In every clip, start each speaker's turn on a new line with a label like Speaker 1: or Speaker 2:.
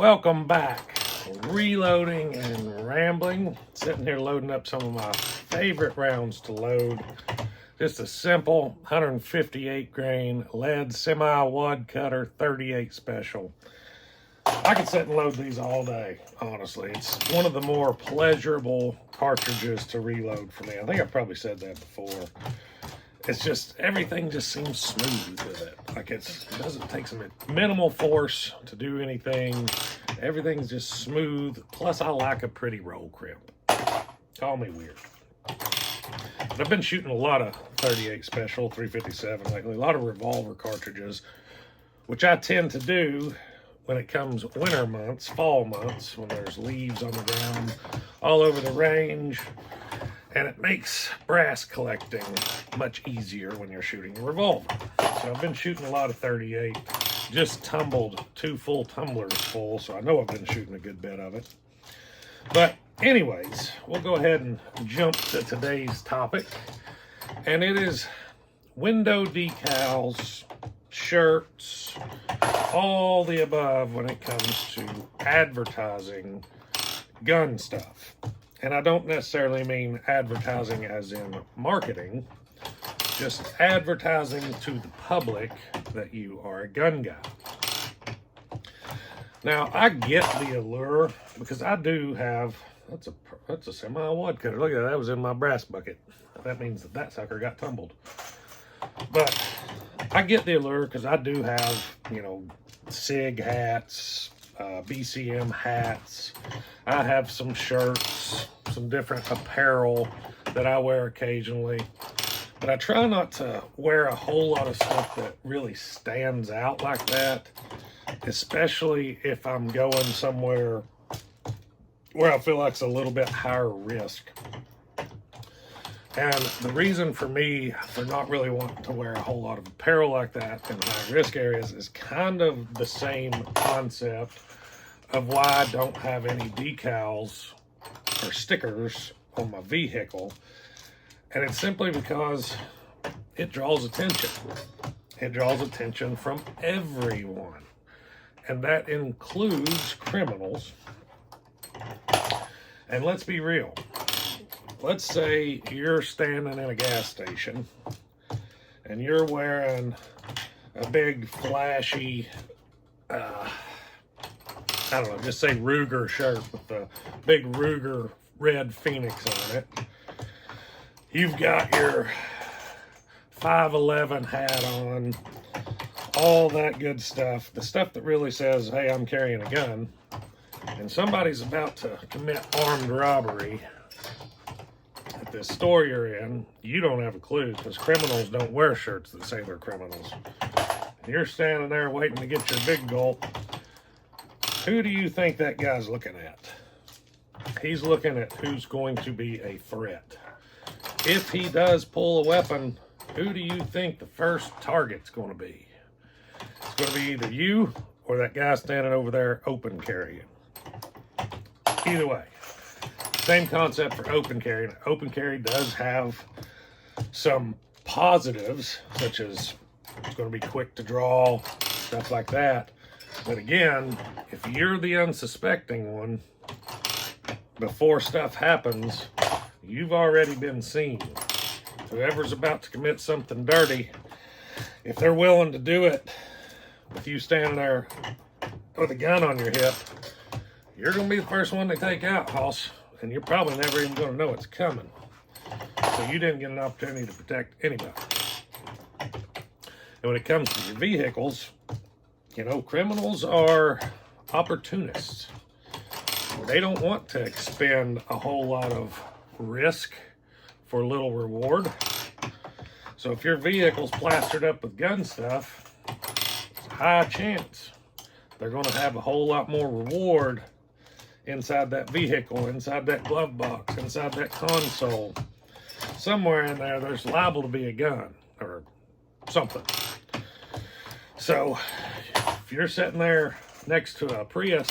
Speaker 1: Welcome back. Reloading and rambling. Sitting here loading up some of my favorite rounds to load. Just a simple 158 grain lead semi-wad cutter 38 special. I could sit and load these all day, honestly. It's one of the more pleasurable cartridges to reload for me. I think I've probably said that before. It's just, everything just seems smooth with it. Like it doesn't take some minimal force to do anything. Everything's just smooth. Plus I like a pretty roll crimp. Call me weird. But I've been shooting a lot of 38 special, 357 lately. A lot of revolver cartridges, which I tend to do when it comes winter months, fall months, when there's leaves on the ground all over the range. And it makes brass collecting much easier when you're shooting a revolver. So I've been shooting a lot of 38. Just tumbled 2 full tumblers full, so I know I've been shooting a good bit of it. But anyways, we'll go ahead and jump to today's topic. And it is window decals, shirts, all the above when it comes to advertising gun stuff. And I don't necessarily mean advertising as in marketing, just advertising to the public that you are a gun guy. Now, I get the allure because I do have, that's a semi-wad cutter. Look at that, that was in my brass bucket. That means that that sucker got tumbled. But I get the allure because I do have, you know, SIG hats, BCM hats. I have some shirts, some different apparel that I wear occasionally, but I try not to wear a whole lot of stuff that really stands out like that, especially if I'm going somewhere where I feel like it's a little bit higher risk. And the reason for me for not really wanting to wear a whole lot of apparel like that in high risk areas is kind of the same concept of why I don't have any decals or stickers on my vehicle. And it's simply because it draws attention. It draws attention from everyone. And that includes criminals. And let's be real. Let's say you're standing in a gas station and you're wearing a big flashy, I don't know, just say Ruger shirt with the big Ruger red Phoenix on it. You've got your 511 hat on, all that good stuff. The stuff that really says, hey, I'm carrying a gun. And somebody's about to commit armed robbery at this store you're in. You don't have a clue because criminals don't wear shirts that say they're criminals. And you're standing there waiting to get your big gulp. Who do you think that guy's looking at? He's looking at who's going to be a threat. If he does pull a weapon, who do you think the first target's going to be? It's going to be either you or that guy standing over there open carrying. Either way, same concept for open carry. Open carry does have some positives, such as it's going to be quick to draw, stuff like that. But again, if you're the unsuspecting one, before stuff happens, you've already been seen. Whoever's about to commit something dirty, if they're willing to do it with you standing there with a gun on your hip, you're going to be the first one they take out, hoss. And you're probably never even going to know it's coming. So you didn't get an opportunity to protect anybody. And when it comes to your vehicles, you know, criminals are opportunists. They don't want to expend a whole lot of risk for little reward. So if your vehicle's plastered up with gun stuff, it's a high chance they're going to have a whole lot more reward inside that vehicle, inside that glove box, inside that console. Somewhere in there, there's liable to be a gun or something. So if you're sitting there next to a Prius,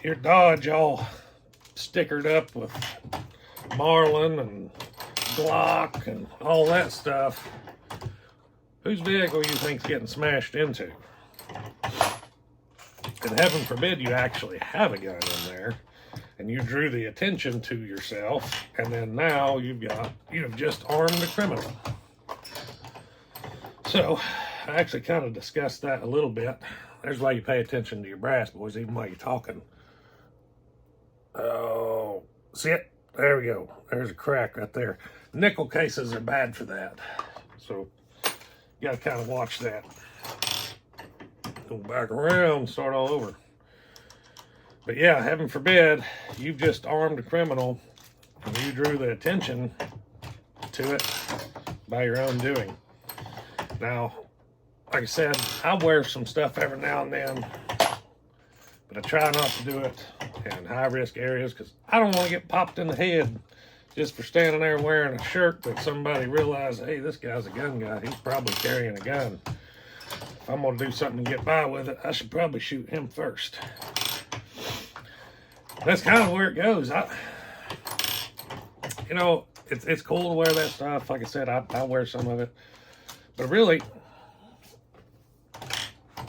Speaker 1: your Dodge all stickered up with Marlin and Glock and all that stuff, whose vehicle you think's getting smashed into? and heaven forbid you actually have a gun in there, and you drew the attention to yourself, and then now you have just armed a criminal. So I actually kind of discussed that a little bit. There's why you pay attention to your brass, boys, even while you're talking. Oh, see it? There we go. There's a crack right there. Nickel cases are bad for that. So you got to kind of watch that. Go back around, start all over. But yeah, heaven forbid, you've just armed a criminal and you drew the attention to it by your own doing. Now, like I said, I wear some stuff every now and then, but I try not to do it in high-risk areas because I don't want to get popped in the head just for standing there wearing a shirt that somebody realizes, hey, this guy's a gun guy. He's probably carrying a gun. If I'm going to do something to get by with it, I should probably shoot him first. That's kind of where it goes. It's cool to wear that stuff. Like I said, I wear some of it. But really,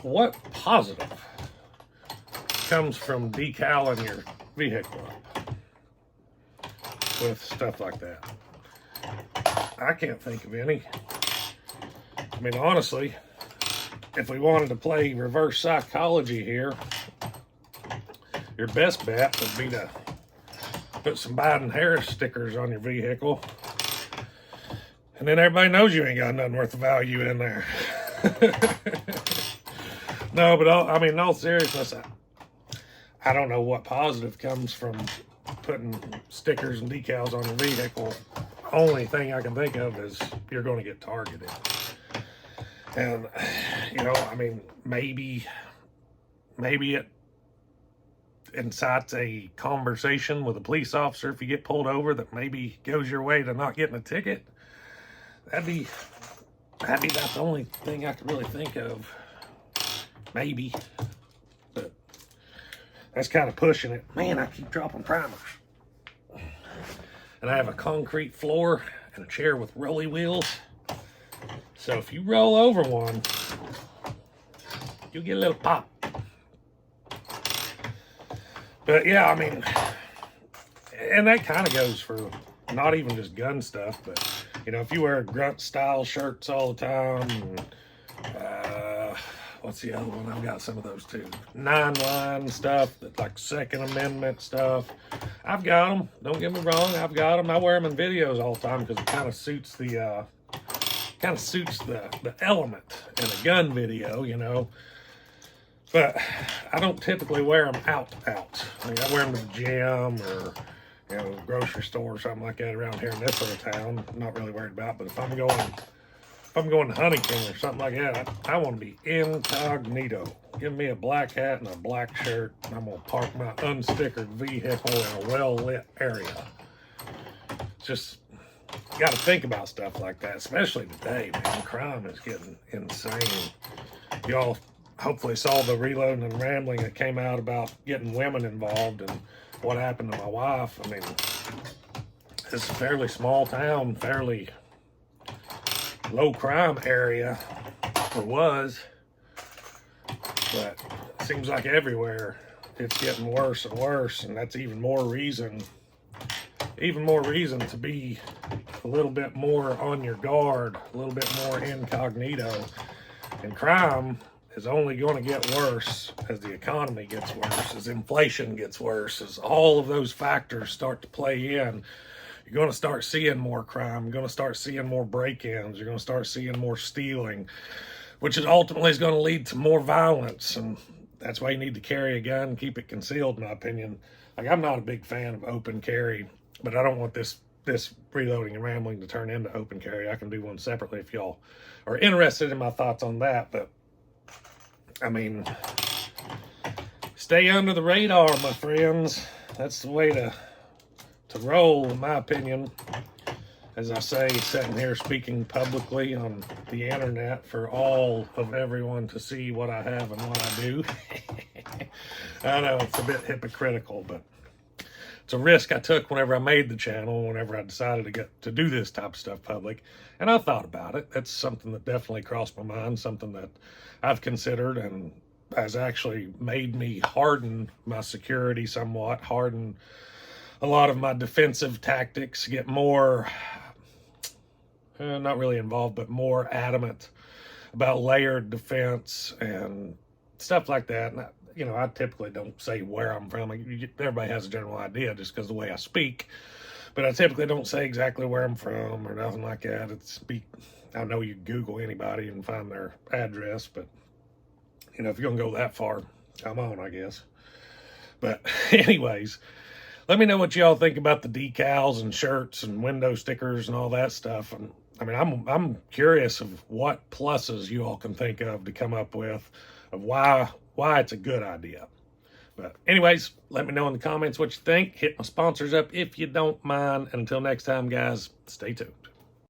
Speaker 1: what positive comes from decaling your vehicle up with stuff like that? I can't think of any. I mean, honestly, if we wanted to play reverse psychology here, your best bet would be to put some Biden-Harris stickers on your vehicle, and then everybody knows you ain't got nothing worth of value in there. No, but in all seriousness, I don't know what positive comes from putting stickers and decals on your vehicle. Only thing I can think of is you're going to get targeted. And, maybe it incites a conversation with a police officer if you get pulled over that maybe goes your way to not getting a ticket. That'd be about the only thing I could really think of. Maybe. But that's kind of pushing it. Man, I keep dropping primers. And I have a concrete floor and a chair with rolly wheels. So if you roll over one, you'll get a little pop. But yeah, and that kind of goes for not even just gun stuff, but if you wear grunt style shirts all the time, and, what's the other one? I've got some of those too. 9-line stuff, that like Second Amendment stuff. I've got them. Don't get me wrong. I've got them. I wear them in videos all the time because it kind of suits the element in a gun video, But I don't typically wear them out. I wear them to the gym or grocery store or something like that around here in this little town. I'm not really worried about. But if I'm going to Huntington or something like that, I want to be incognito. Give me a black hat and a black shirt, and I'm going to park my unstickered vehicle in a well-lit area. Just got to think about stuff like that, especially today, man. Crime is getting insane. Y'all hopefully saw the Reloading and Rambling that came out about getting women involved and what happened to my wife. It's a fairly small town, fairly low crime area, or was, but it seems like everywhere it's getting worse and worse, and that's even more reason to be a little bit more on your guard, a little bit more incognito. And crime is only going to get worse as the economy gets worse, as inflation gets worse, as all of those factors start to play in. You're going to start seeing more crime. You're going to start seeing more break-ins. You're going to start seeing more stealing, which is ultimately going to lead to more violence. And that's why you need to carry a gun and keep it concealed, in my opinion. I'm not a big fan of open carry, but I don't want this Reloading and Rambling to turn into open carry. I can do one separately if y'all are interested in my thoughts on that. But stay under the radar, my friends. That's the way to roll, in my opinion. As I say, sitting here speaking publicly on the internet for all of everyone to see what I have and what I do. I know it's a bit hypocritical, but it's a risk I took whenever I made the channel, whenever I decided to do this type of stuff public. And I thought about it. That's something that definitely crossed my mind, something that I've considered, and has actually made me harden my security somewhat, harden a lot of my defensive tactics, get more, not really involved, but more adamant about layered defense and stuff like that. And I typically don't say where I'm from. Everybody has a general idea just because of the way I speak. But I typically don't say exactly where I'm from or nothing like that. I know you Google anybody and find their address, but if you're going to go that far, come on, I guess. But anyways, let me know what y'all think about the decals and shirts and window stickers and all that stuff. And I'm curious of what pluses you all can think of to come up with of why it's a good idea. But anyways, let me know in the comments what you think. Hit my sponsors up if you don't mind. And until next time, guys, stay tuned.